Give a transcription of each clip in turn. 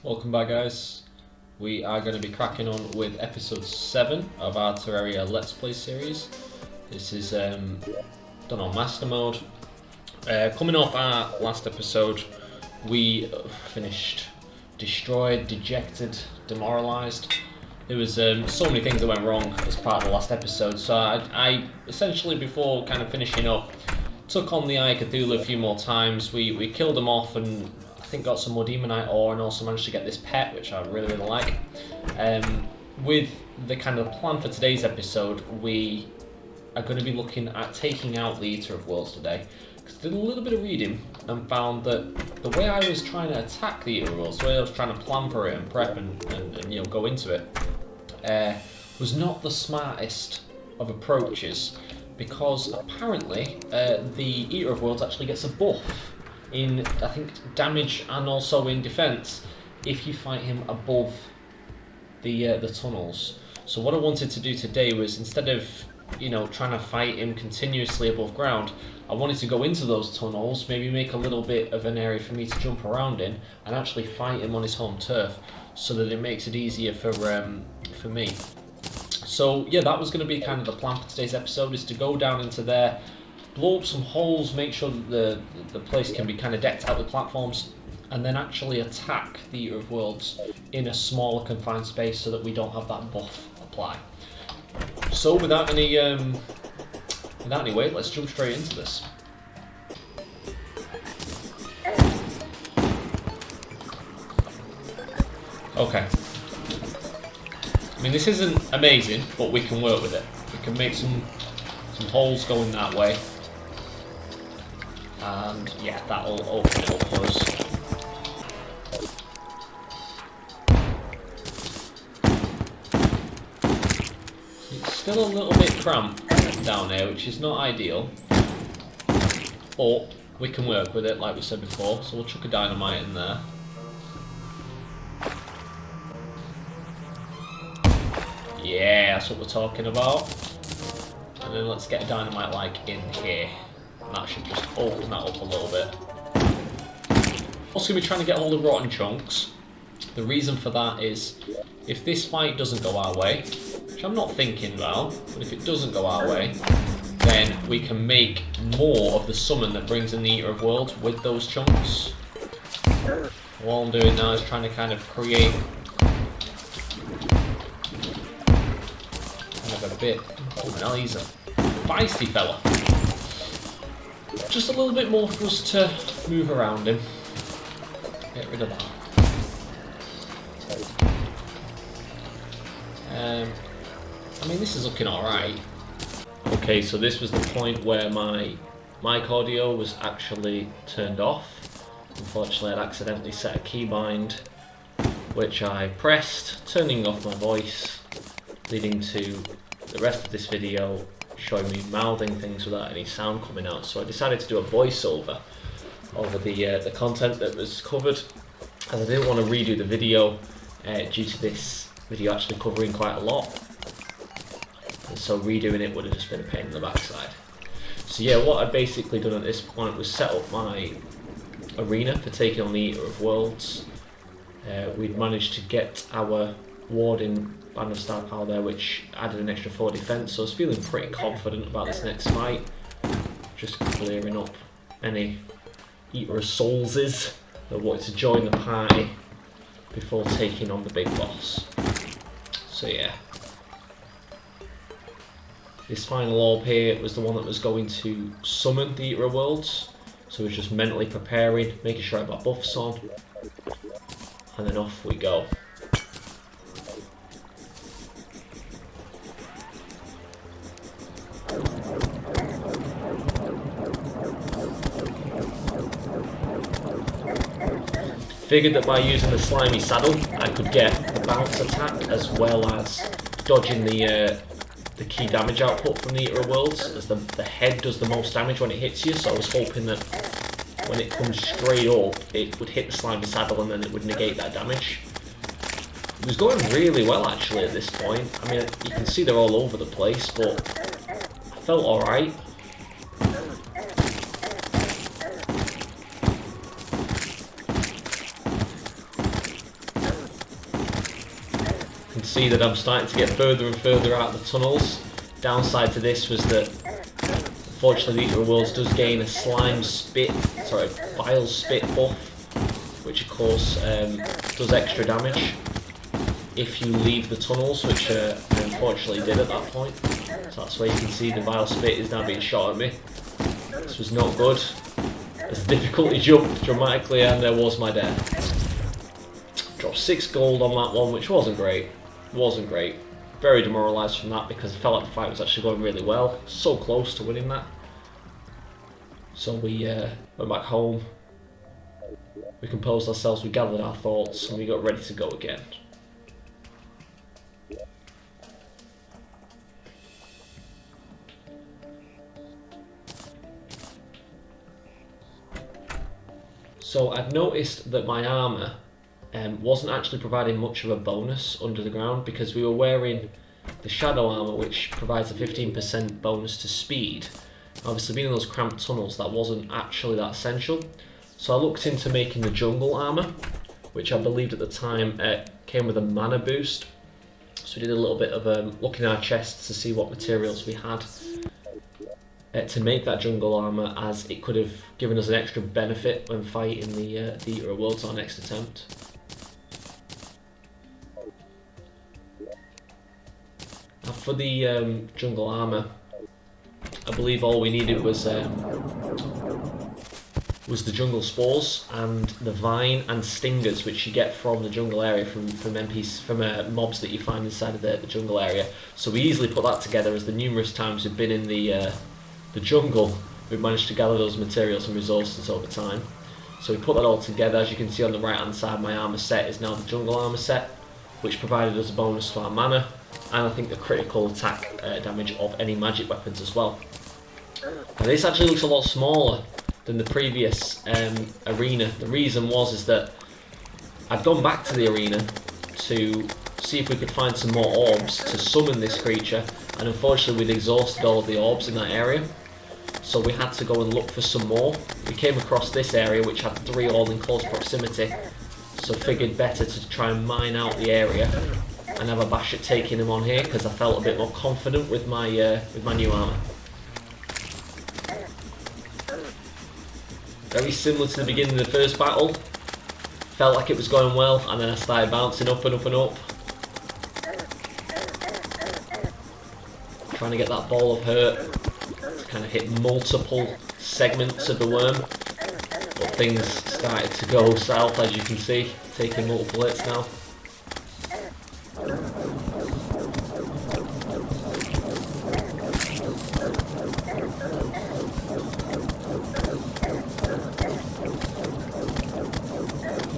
Welcome back, guys. We are going to be cracking on with episode 7 of our Terraria Let's Play series. This is done on Master Mode. Coming off our last episode, we finished destroyed, dejected, demoralised. There was so many things that went wrong as part of the last episode, so I essentially, before kind of finishing up, took on the Eye of Cthulhu a few more times. We killed them off and I think got some more demonite ore, and also managed to get this pet, which I really like. With the kind of plan for today's episode, we are going to be looking at taking out the Eater of Worlds today. Because I did a little bit of reading and found that the way I was trying to attack the Eater of Worlds, the way I was trying to plan for it and prep and you know, go into it, was not the smartest of approaches, because apparently the Eater of Worlds actually gets a buff in, I think, damage and also in defense if you fight him above the tunnels. So what I wanted to do today was, instead of, you know, trying to fight him continuously above ground, I wanted to go into those tunnels, maybe make a little bit of an area for me to jump around in, and actually fight him on his home turf, so that it makes it easier for me. So yeah, that was going to be kind of the plan for today's episode, is to go down into there, blow up some holes, make sure that the place can be kind of decked out with platforms, and then actually attack the Eater of Worlds in a smaller confined space so that we don't have that buff apply. So without any wait, let's jump straight into this. Okay. I mean, this isn't amazing, but we can work with it. We can make some holes going that way. And yeah, that'll open it up for us. It's still a little bit cramped down here, which is not ideal. But we can work with it, like we said before. So we'll chuck a dynamite in there. Yeah, that's what we're talking about. And then let's get a dynamite like in here. And that should just open that up a little bit. Also going to be trying to get all the rotten chunks. The reason for that is, if this fight doesn't go our way, which I'm not thinking about, but if it doesn't go our way, then we can make more of the summon that brings in the Eater of Worlds with those chunks. All I'm doing now is trying to kind of create a bit. Oh, now he's a feisty fella. Just a little bit more for us to move around him. Get rid of that. I mean, this is looking alright. Okay, so this was the point where my mic audio was actually turned off. Unfortunately, I'd accidentally set a keybind, which I pressed, turning off my voice, leading to the rest of this video showing me mouthing things without any sound coming out. So I decided to do a voiceover over the content that was covered, as I didn't want to redo the video due to this video actually covering quite a lot, and so redoing it would have just been a pain in the backside. So yeah, what I'd basically done at this point was set up my arena for taking on the Eater of Worlds. We'd managed to get our warding Band of Star Power there, which added an extra 4 defense, so I was feeling pretty confident about this next fight. Just clearing up any Eater of Soulses that wanted to join the party before taking on the big boss. So yeah, this final orb here was the one that was going to summon the Eater of Worlds, so I was just mentally preparing, making sure I got buffs on, and then off we go. Figured that by using the slimy saddle, I could get the bounce attack as well as dodging the key damage output from the Eater of Worlds, as the head does the most damage when it hits you. So I was hoping that when it comes straight up, it would hit the slimy saddle and then it would negate that damage. It was going really well actually at this point. I mean, you can see they're all over the place, but I felt alright. You can see that I'm starting to get further and further out of the tunnels. Downside to this was that, unfortunately, the Eater of Worlds does gain a vile spit buff, which of course does extra damage if you leave the tunnels, which I unfortunately did at that point. So that's where you can see the vile spit is now being shot at me. This was not good. As the difficulty jumped dramatically, and there was my death. Dropped 6 gold on that one, which wasn't great. Very demoralised from that because I felt like the fight was actually going really well. So close to winning that. So we went back home. We composed ourselves, we gathered our thoughts, and we got ready to go again. So I've noticed that my armour wasn't actually providing much of a bonus under the ground because we were wearing the shadow armour, which provides a 15% bonus to speed. Obviously being in those cramped tunnels, that wasn't actually that essential. So I looked into making the jungle armour, which I believed at the time came with a mana boost. So we did a little bit of looking in our chests to see what materials we had to make that jungle armour, as it could have given us an extra benefit when fighting the Eater of Worlds our next attempt. Now for the jungle armour, I believe all we needed was the jungle spores and the vine and stingers, which you get from the jungle area from mobs that you find inside of the jungle area. So we easily put that together, as the numerous times we've been in the jungle, we've managed to gather those materials and resources over time. So we put that all together. As you can see on the right hand side, my armour set is now the jungle armour set, which provided us a bonus to our mana, and I think the critical attack damage of any magic weapons as well. Now this actually looks a lot smaller than the previous arena. The reason is that I'd gone back to the arena to see if we could find some more orbs to summon this creature, and unfortunately we'd exhausted all of the orbs in that area. So we had to go and look for some more. We came across this area which had 3 all in close proximity, so figured better to try and mine out the area and have a bash at taking them on here, because I felt a bit more confident with my new armour. Very similar to the beginning of the first battle. Felt like it was going well, and then I started bouncing up and up and up, trying to get that ball of hurt to kind of hit multiple segments of the worm, but things started to go south, as you can see, taking multiple hits now.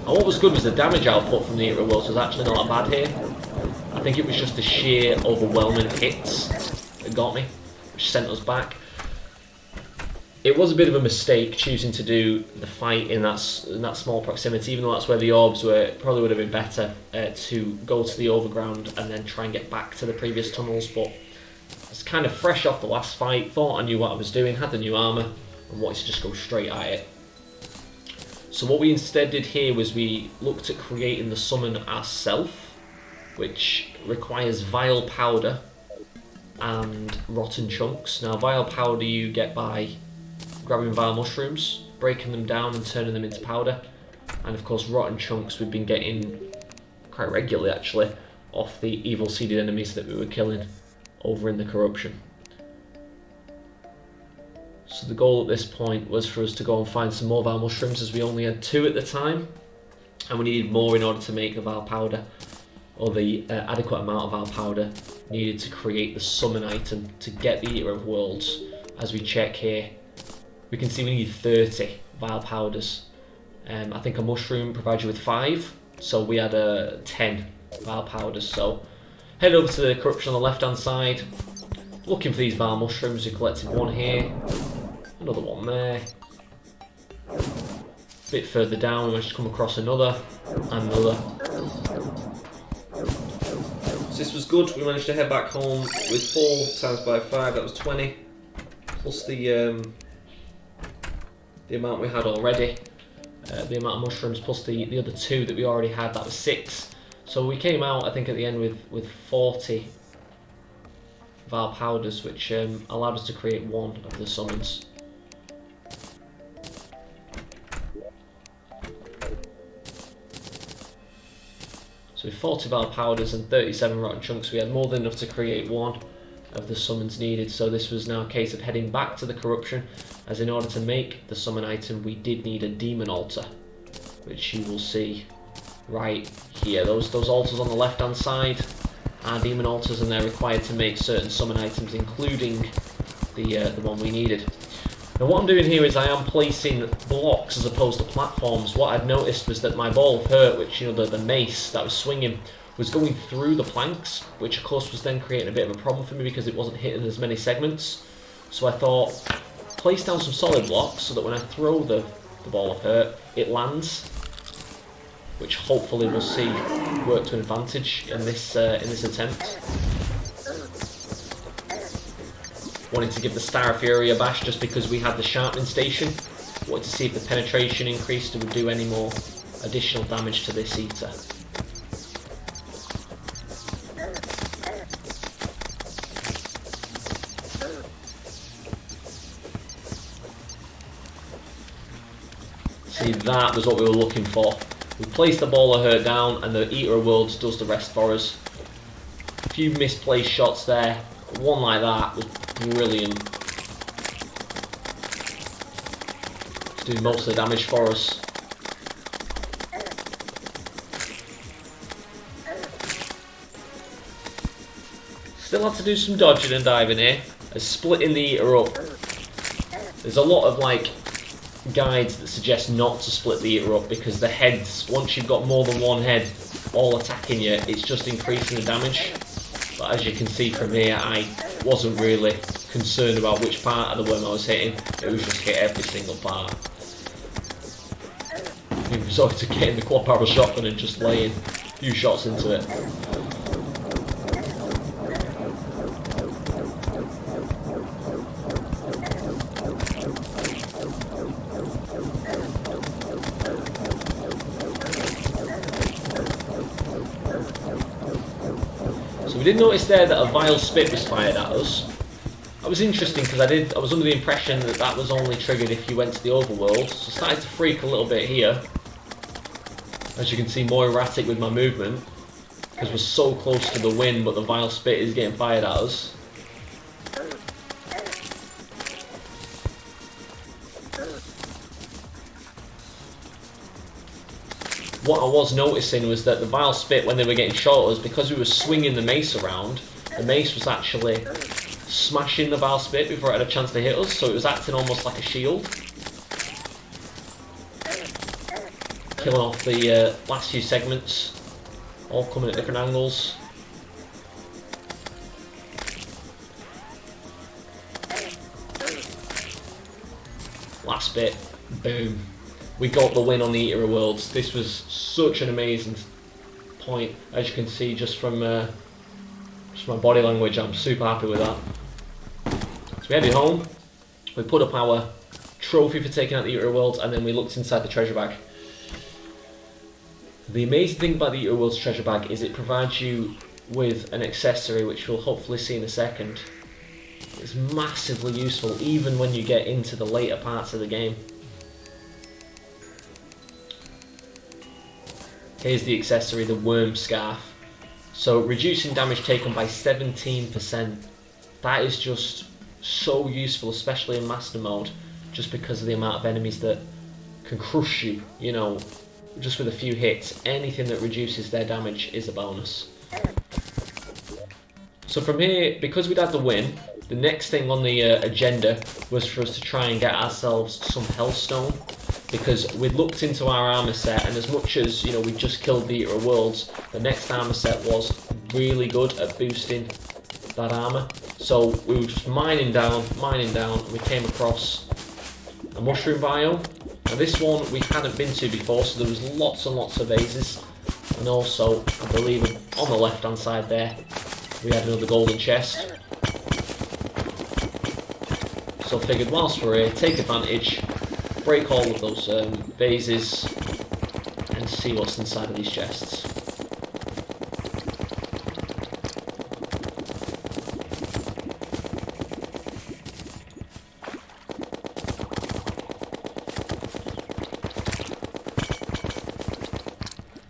And what was good was the damage output from the Eater of Worlds was actually not that bad here. I think it was just the sheer overwhelming hits that got me, which sent us back. It was a bit of a mistake choosing to do the fight in that small proximity, even though that's where the orbs were. It probably would have been better to go to the overground and then try and get back to the previous tunnels, but I was kind of fresh off the last fight, thought I knew what I was doing, had the new armour, and wanted to just go straight at it. So what we instead did here was we looked at creating the summon ourselves, which requires vile powder and rotten chunks. Now vile powder you get by grabbing vile mushrooms, breaking them down and turning them into powder, and of course rotten chunks we've been getting quite regularly actually off the evil seeded enemies that we were killing over in the corruption. So the goal at this point was for us to go and find some more vile mushrooms, as we only had 2 at the time, and we needed more in order to make the vile powder, or the adequate amount of vile powder needed to create the summon item to get the Eater of Worlds. As we check here, we can see we need 30 vile powders. I think a mushroom provides you with 5, so we had 10 vile powders. So head over to the corruption on the left hand side, looking for these vile mushrooms. We collected 1 here, another 1 there. A bit further down we managed to come across another and another. So this was good. We managed to head back home with 4 times by 5, that was 20, plus the amount we had already, the amount of mushrooms plus the other 2 that we already had, that was 6. So we came out, I think, at the end with 40 of our powders, which allowed us to create one of the summons. So with 40 of our powders and 37 rotten chunks, we had more than enough to create one of the summons needed. So this was now a case of heading back to the corruption, as in order to make the summon item we did need a demon altar, which you will see right here. Those altars on the left hand side are demon altars, and they're required to make certain summon items, including the one we needed. Now what I'm doing here is I am placing blocks as opposed to platforms. What I've noticed was that my ball of hurt, which, you know, the mace that I was swinging, was going through the planks, which of course was then creating a bit of a problem for me because it wasn't hitting as many segments. So I thought, place down some solid blocks so that when I throw the ball of hurt, it lands, which hopefully we'll see work to advantage in this attempt. Wanted to give the Star of Fury a bash just because we had the sharpening station. Wanted to see if the penetration increased and would do any more additional damage to this eater. See, that was what we were looking for. We placed the ball of hurt down and the Eater of Worlds does the rest for us. A few misplaced shots there. One like that was brilliant. It's doing most of the damage for us. Still had to do some dodging and diving here, as splitting the Eater up. There's a lot of guides that suggest not to split the Eater up, because the heads, once you've got more than one head all attacking you, it's just increasing the damage. But as you can see from here, I wasn't really concerned about which part of the worm I was hitting. It was just hit every single part. We resorted to getting the quad barrel shotgun and just laying a few shots into it. We did notice there that a vile spit was fired at us. That was interesting because I was under the impression that that was only triggered if you went to the overworld. So I started to freak a little bit here. As you can see, more erratic with my movement because we're so close to the win, but the vile spit is getting fired at us. What I was noticing was that the vile spit, when they were getting shot at us, because we were swinging the mace around, the mace was actually smashing the vile spit before it had a chance to hit us, so it was acting almost like a shield. Killing off the last few segments, all coming at different angles. Last bit, boom. We got the win on the Eater of Worlds. This was such an amazing point, as you can see just from my body language. I'm super happy with that. So we headed home, we put up our trophy for taking out the Eater of Worlds, and then we looked inside the treasure bag. The amazing thing about the Eater of Worlds treasure bag is it provides you with an accessory, which we'll hopefully see in a second. It's massively useful even when you get into the later parts of the game. Here's the accessory, the worm scarf. So reducing damage taken by 17%. That is just so useful, especially in master mode, just because of the amount of enemies that can crush you, you know, just with a few hits. Anything that reduces their damage is a bonus. So from here, because we'd had the win, the next thing on the agenda was for us to try and get ourselves some Hellstone. Because we'd looked into our armour set, and as much as, you know, we'd just killed the Eater of Worlds, the next armour set was really good at boosting that armour. So we were just mining down, and we came across a mushroom biome. Now this one we hadn't been to before, so there was lots and lots of vases. And also, I believe on the left hand side there, we had another golden chest. So I figured whilst we're here, take advantage, break all of those vases and see what's inside of these chests.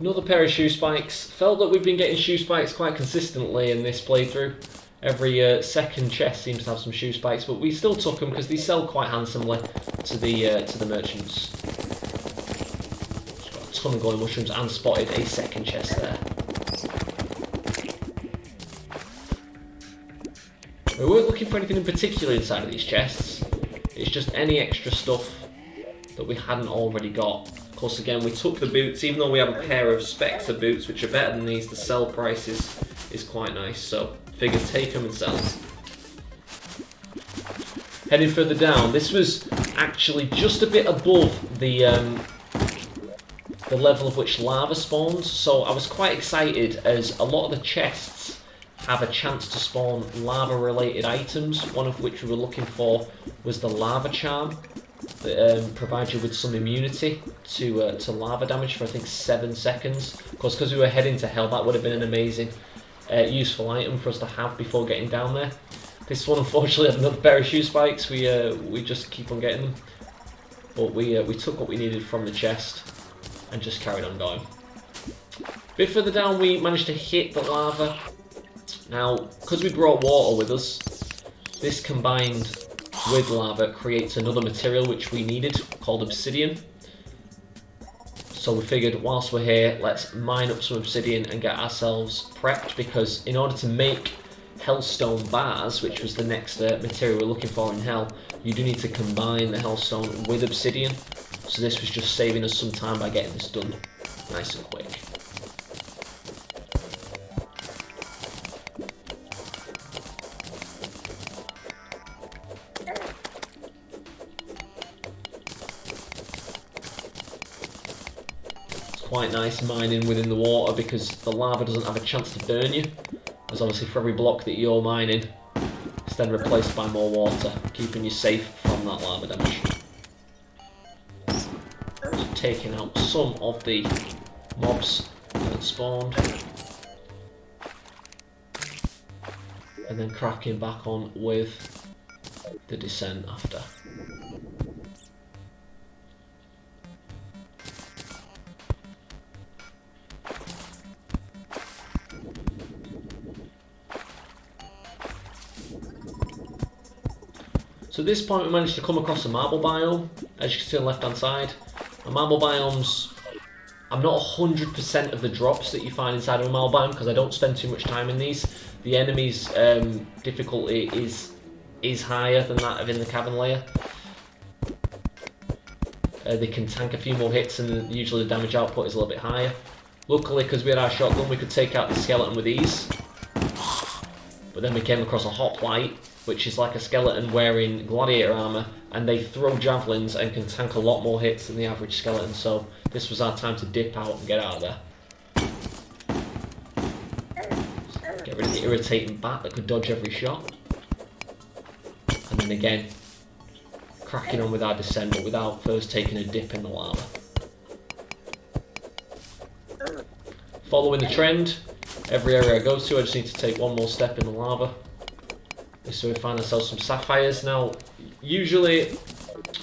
Another pair of shoe spikes. Felt that we've been getting shoe spikes quite consistently in this playthrough. Every second chest seems to have some shoe spikes, but we still took them because they sell quite handsomely to the merchants. Just got a ton of glowing mushrooms and spotted a second chest there. We weren't looking for anything in particular inside of these chests. It's just any extra stuff that we hadn't already got. Of course, again, we took the boots, even though we have a pair of Spectre boots, which are better than these, the sell price is quite nice, so figured take them and sell them. Heading further down, this was actually just a bit above the level of which lava spawns, so I was quite excited as a lot of the chests have a chance to spawn lava related items, one of which we were looking for was the lava charm that provides you with some immunity to lava damage for I think 7 seconds. Of course, because we were heading to hell, that would have been an amazing useful item for us to have before getting down there. This one unfortunately had another pair of shoe spikes, we just keep on getting them, but we took what we needed from the chest and just carried on going. A bit further down we managed to hit the lava. Now, because we brought water with us, this combined with lava creates another material which we needed called obsidian. So we figured whilst we're here, let's mine up some obsidian and get ourselves prepped, because in order to make Hellstone bars, which was the next material we're looking for in Hell, you do need to combine the Hellstone with obsidian. So this was just saving us some time by getting this done nice and quick. Quite nice mining within the water because the lava doesn't have a chance to burn you, as obviously for every block that you're mining it's then replaced by more water, keeping you safe from that lava damage. Just taking out some of the mobs that spawned and then cracking back on with the descent after. So at this point we managed to come across a marble biome, as you can see on the left hand side. And marble biomes, I'm not 100% of the drops that you find inside of a marble biome because I don't spend too much time in these. The enemy's difficulty is higher than that of in the cavern layer. They can tank a few more hits and usually the damage output is a little bit higher. Luckily, because we had our shotgun, we could take out the skeleton with ease. But then we came across a hoplite, which is like a skeleton wearing gladiator armour, and they throw javelins and can tank a lot more hits than the average skeleton, so this was our time to dip out and get out of there. Get rid of the irritating bat that could dodge every shot. And then again, cracking on with our descent, but without first taking a dip in the lava. Following the trend, every area I go to I just need to take one more step in the lava. So we find ourselves some sapphires. Now, usually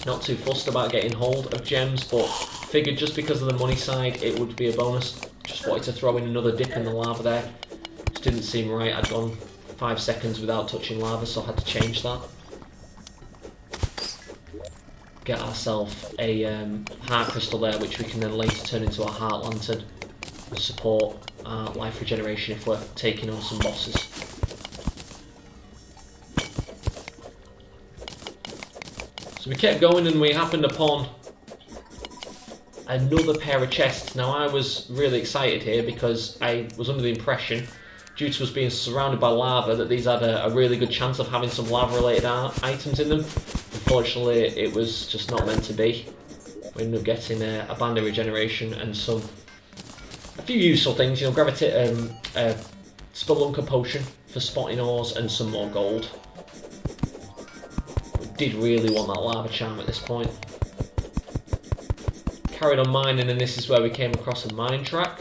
not too fussed about getting hold of gems, but figured just because of the money side it would be a bonus. Just wanted to throw in another dip in the lava there. Just didn't seem right. I'd gone 5 seconds without touching lava, so I had to change that. Get ourselves a heart crystal there, which we can then later turn into a heart lantern and support our life regeneration if we're taking on some bosses. So we kept going and we happened upon another pair of chests. Now I was really excited here because I was under the impression, due to us being surrounded by lava, that these had a really good chance of having some lava related items in them. Unfortunately it was just not meant to be. We ended up getting a band of regeneration and a few useful things, you know, Spelunker potion for spotting ores and some more gold. Did really want that lava charm at this point. Carried on mining, and this is where we came across a mine track.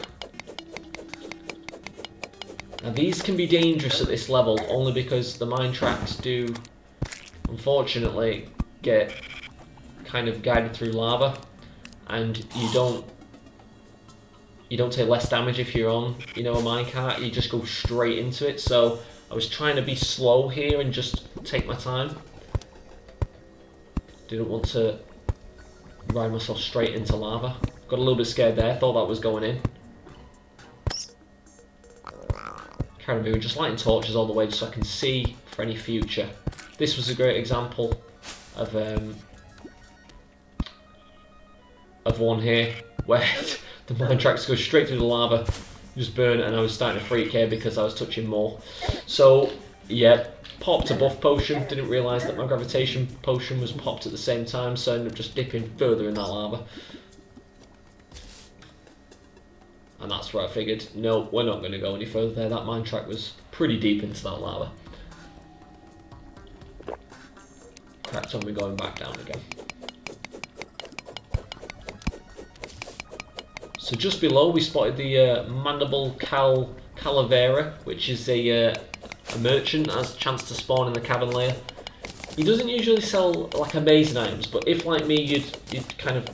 Now these can be dangerous at this level only because the mine tracks do unfortunately get kind of guided through lava, and you don't you don't take less damage if you're on, you know, a minecart. You just go straight into it. So I was trying to be slow here and just take my time. Didn't want to ride myself straight into lava. Got a little bit scared there, thought that was going in. Carrying me with just lighting torches all the way just so I can see for any future. This was a great example of one here where the mine tracks go straight through the lava, just burn, and I was starting to freak here because I was touching more. So yeah, popped a buff potion, didn't realise that my gravitation potion was popped at the same time, so I ended up just dipping further in that lava. And that's where I figured, no, we're not going to go any further there. That mine track was pretty deep into that lava. Cracked on me going back down again. So just below we spotted the Mandible Calavera, which is a merchant that has a chance to spawn in the cabin layer. He doesn't usually sell like amazing items, but if like me you'd kind of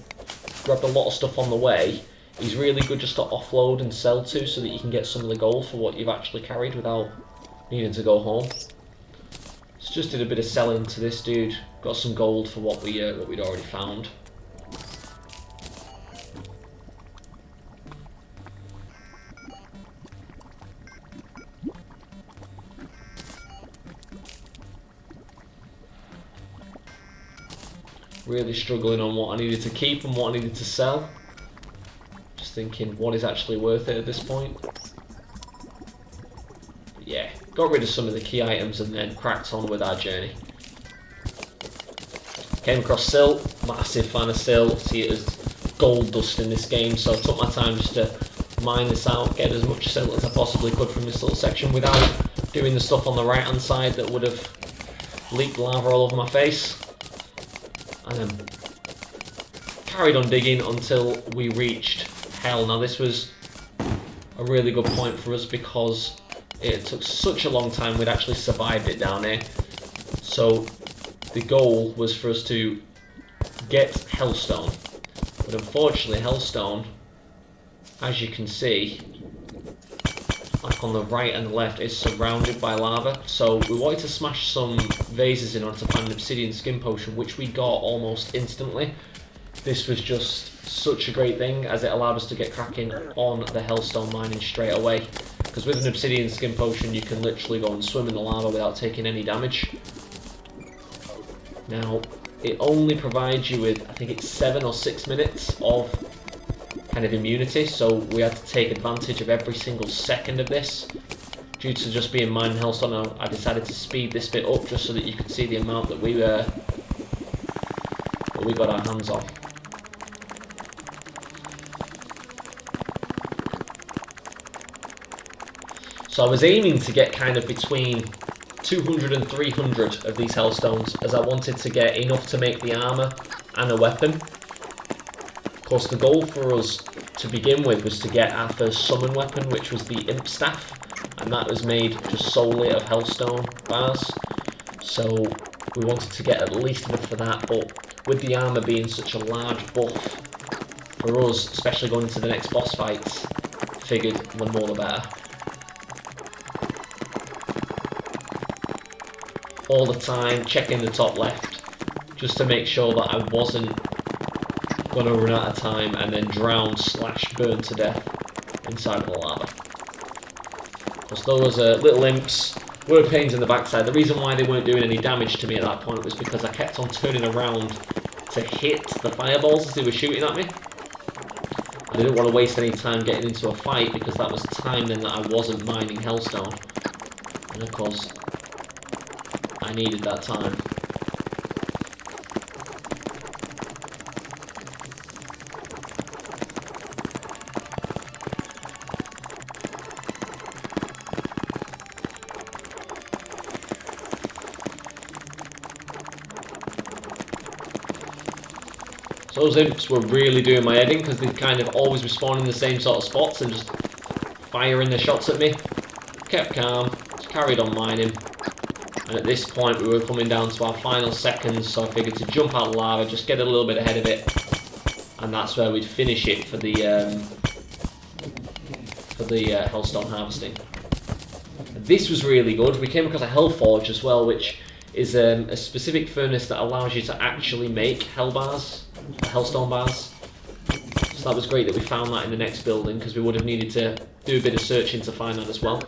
grabbed a lot of stuff on the way, he's really good just to offload and sell to so that you can get some of the gold for what you've actually carried without needing to go home. So just did a bit of selling to this dude, got some gold for what we'd already found. Really struggling on what I needed to keep and what I needed to sell. Just thinking what is actually worth it at this point. But yeah, got rid of some of the key items and then cracked on with our journey. Came across silt, massive fan of silt, see it as gold dust in this game, so I took my time just to mine this out, get as much silt as I possibly could from this little section without doing the stuff on the right hand side that would have leaked lava all over my face. And then carried on digging until we reached Hell. Now this was a really good point for us because it took such a long time, we'd actually survived it down here. So the goal was for us to get Hellstone. But unfortunately Hellstone, as you can see, like on the right and the left, is surrounded by lava. So we wanted to smash some vases in order to find an obsidian skin potion, which we got almost instantly. This was just such a great thing as it allowed us to get cracking on the Hellstone mining straight away. Because with an obsidian skin potion you can literally go and swim in the lava without taking any damage. Now it only provides you with, I think it's 7 or 6 minutes of kind of immunity, so we had to take advantage of every single second of this. Due to just being mining Hellstone, I decided to speed this bit up just so that you could see the amount that we got our hands on. So I was aiming to get kind of between 200 and 300 of these Hellstones, as I wanted to get enough to make the armour and a weapon. Of course, the goal for us to begin with was to get our first summon weapon, which was the Imp Staff, and that was made just solely of Hellstone bars. So we wanted to get at least enough for that, but with the armour being such a large buff for us, especially going into the next boss fights, figured the more the better. All the time checking the top left just to make sure that I wasn't going to run out of time and then drown / burn to death inside of the lava. Because those little imps were pains in the backside. The reason why they weren't doing any damage to me at that point was because I kept on turning around to hit the fireballs as they were shooting at me. I didn't want to waste any time getting into a fight because that was time then that I wasn't mining Hellstone. And of course, I needed that time. So those imps were really doing my head in because they'd kind of always be spawning in the same sort of spots and just firing their shots at me. Kept calm, just carried on mining. And at this point we were coming down to our final seconds, so I figured to jump out of lava, just get a little bit ahead of it, and that's where we'd finish it for the for the Hellstone harvesting. This was really good. We came across a Hell Forge as well, which is a specific furnace that allows you to actually make Hell bars, Hellstone bars. So that was great that we found that in the next building, because we would have needed to do a bit of searching to find that as well.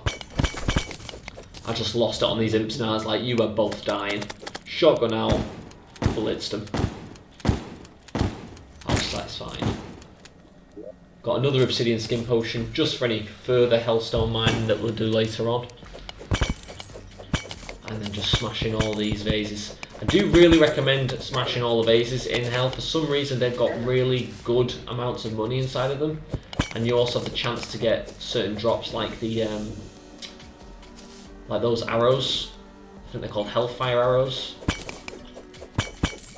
I just lost it on these imps now. I was like, you are both dying. Shotgun out, blitzed them. That was satisfying. Got another obsidian skin potion just for any further Hellstone mining that we'll do later on. And then just smashing all these vases. I do really recommend smashing all the vases in Hell. For some reason they've got really good amounts of money inside of them. And you also have the chance to get certain drops like the like those arrows. I think they're called Hellfire arrows,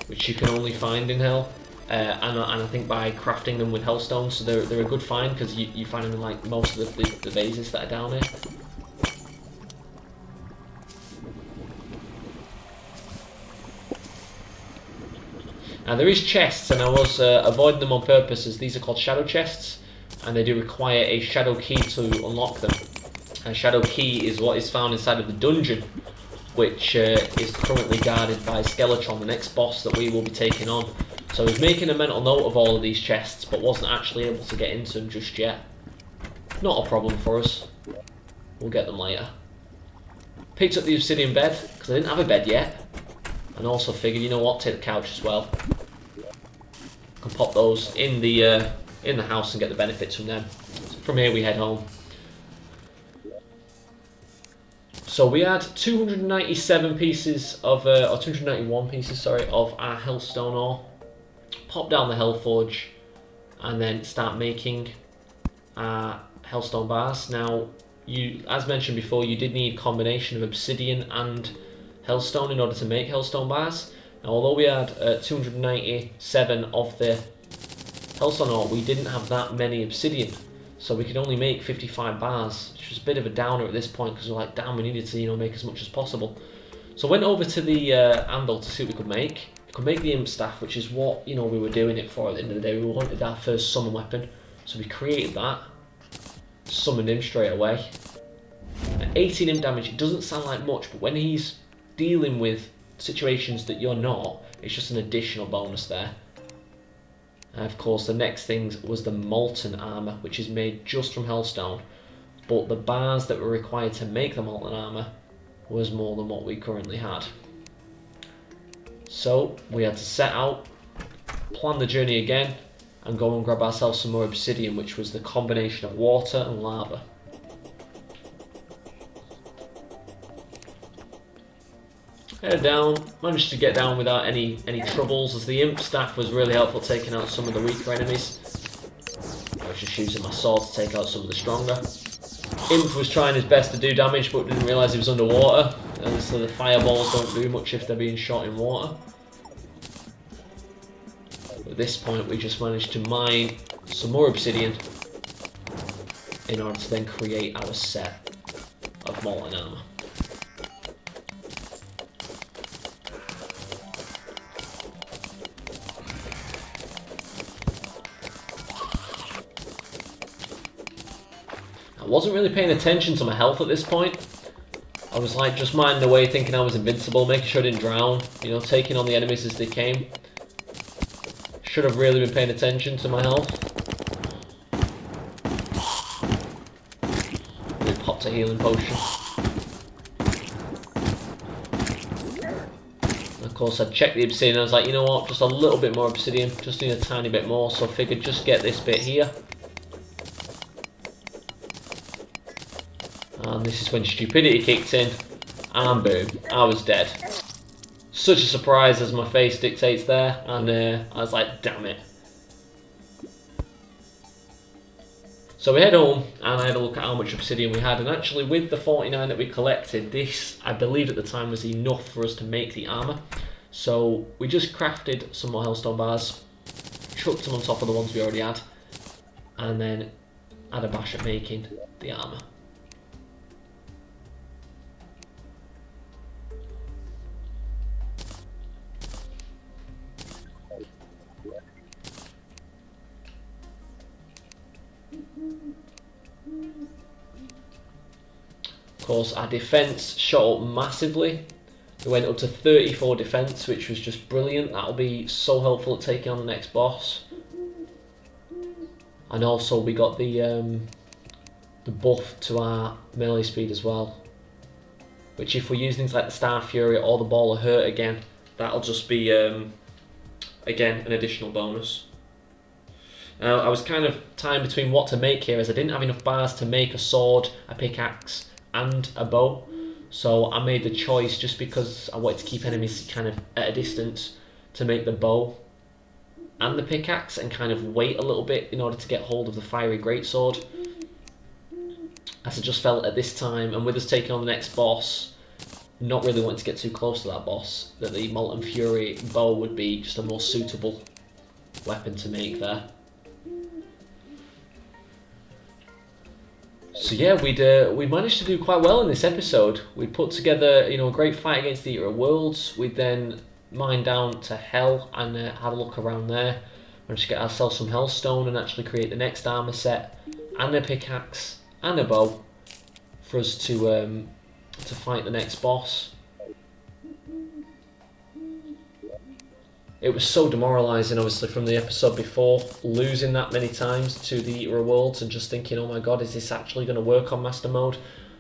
which you can only find in Hell. And I think by crafting them with Hellstone, so they're a good find, because you find them in like most of the vases that are down here. Now there is chests, and I was avoiding them on purpose, as these are called shadow chests, and they do require a shadow key to unlock them. A shadow key is what is found inside of the dungeon, which is currently guarded by Skeletron, the next boss that we will be taking on. So I was making a mental note of all of these chests, but wasn't actually able to get into them just yet. Not a problem for us. We'll get them later. Picked up the obsidian bed, because I didn't have a bed yet. And also figured, you know what, take the couch as well. Can pop those in the house and get the benefits from them. So from here we head home. So we had 297 pieces of, or 291 pieces, sorry, of our Hellstone ore. Pop down the Hellforge and then start making Hellstone bars. Now, as mentioned before, you did need a combination of obsidian and Hellstone in order to make Hellstone bars. Now, although we had 297 of the Hellstone ore, we didn't have that many obsidian, so we could only make 55 bars, which was a bit of a downer at this point, because we're like, damn, we needed to, make as much as possible. So I went over to the anvil to see what we could make. We could make the imp staff, which is what we were doing it for at the end of the day. We wanted our first summon weapon, so we created that, summoned him straight away. 18 imp damage, it doesn't sound like much, but when he's dealing with situations that you're not, it's just an additional bonus there. And of course the next thing was the molten armor, which is made just from Hellstone, but the bars that were required to make the molten armor was more than what we currently had. So we had to set out, plan the journey again, and go and grab ourselves some more obsidian, which was the combination of water and lava. Head down, managed to get down without any troubles, as the imp staff was really helpful taking out some of the weaker enemies. I was just using my sword to take out some of the stronger. Imp was trying his best to do damage, but didn't realise he was underwater, and so the fireballs don't do much if they're being shot in water. At this point we just managed to mine some more obsidian in order to then create our set of molten armor. I wasn't really paying attention to my health at this point. I was like just minding away, thinking I was invincible, making sure I didn't drown, taking on the enemies as they came. Should have really been paying attention to my health. We popped a healing potion. And of course I checked the obsidian, I was like, you know what, just a little bit more obsidian, just need a tiny bit more, so I figured just get this bit here. And this is when stupidity kicked in, and boom, I was dead. Such a surprise, as my face dictates there, and I was like, damn it. So we head home, and I had a look at how much obsidian we had, and actually with the 49 that we collected, this, I believed at the time, was enough for us to make the armour. So we just crafted some more Hellstone bars, chucked them on top of the ones we already had, and then had a bash at making the armour. course, our defense shot up massively. We went up to 34 defense, which was just brilliant. That'll be so helpful at taking on the next boss. And also we got the buff to our melee speed as well, which if we use things like the Star Fury or the Ball of Hurt again, that'll just be again an additional bonus. Now I was kind of tying between what to make here, as I didn't have enough bars to make a sword, a pickaxe and a bow. So I made the choice, just because I wanted to keep enemies kind of at a distance, to make the bow and the pickaxe and kind of wait a little bit in order to get hold of the fiery greatsword. As I just felt at this time, and with us taking on the next boss, not really wanting to get too close to that boss, that the Molten Fury bow would be just a more suitable weapon to make there. So yeah, we managed to do quite well in this episode. We put together, a great fight against the Eater of Worlds. We then mined down to Hell and had a look around there. Managed to get ourselves some Hellstone and actually create the next armor set and a pickaxe and a bow for us to fight the next boss. It was so demoralising, obviously, from the episode before, losing that many times to the Eater of Worlds and just thinking, oh my god, is this actually going to work on Master Mode?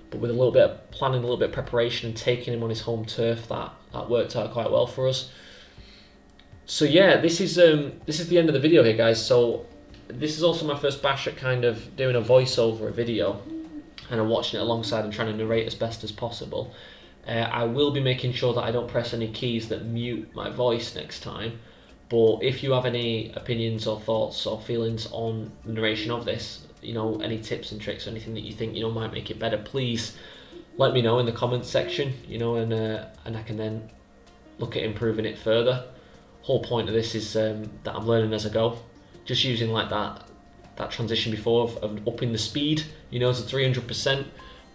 But with a little bit of planning, a little bit of preparation and taking him on his home turf, that worked out quite well for us. So yeah, this is the end of the video here, guys. So this is also my first bash at kind of doing a voiceover a video, and I'm watching it alongside and trying to narrate as best as possible. I will be making sure that I don't press any keys that mute my voice next time. But if you have any opinions or thoughts or feelings on the narration of this, any tips and tricks or anything that you think might make it better, please let me know in the comments section. And I can then look at improving it further. Whole point of this is that I'm learning as I go. Just using like that transition before of upping the speed, to 300%.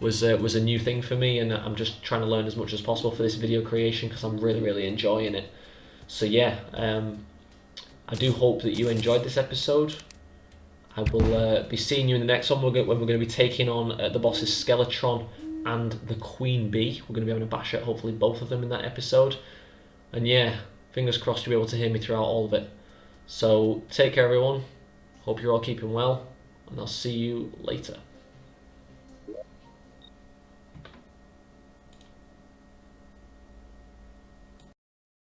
Was a new thing for me, and I'm just trying to learn as much as possible for this video creation, because I'm really enjoying it. So yeah, I do hope that you enjoyed this episode. I will be seeing you in the next one, when we're going to be taking on the bosses Skeletron and the Queen Bee. We're going to be having a bash at hopefully both of them in that episode. And yeah, fingers crossed you'll be able to hear me throughout all of it. So take care everyone, hope you're all keeping well, and I'll see you later.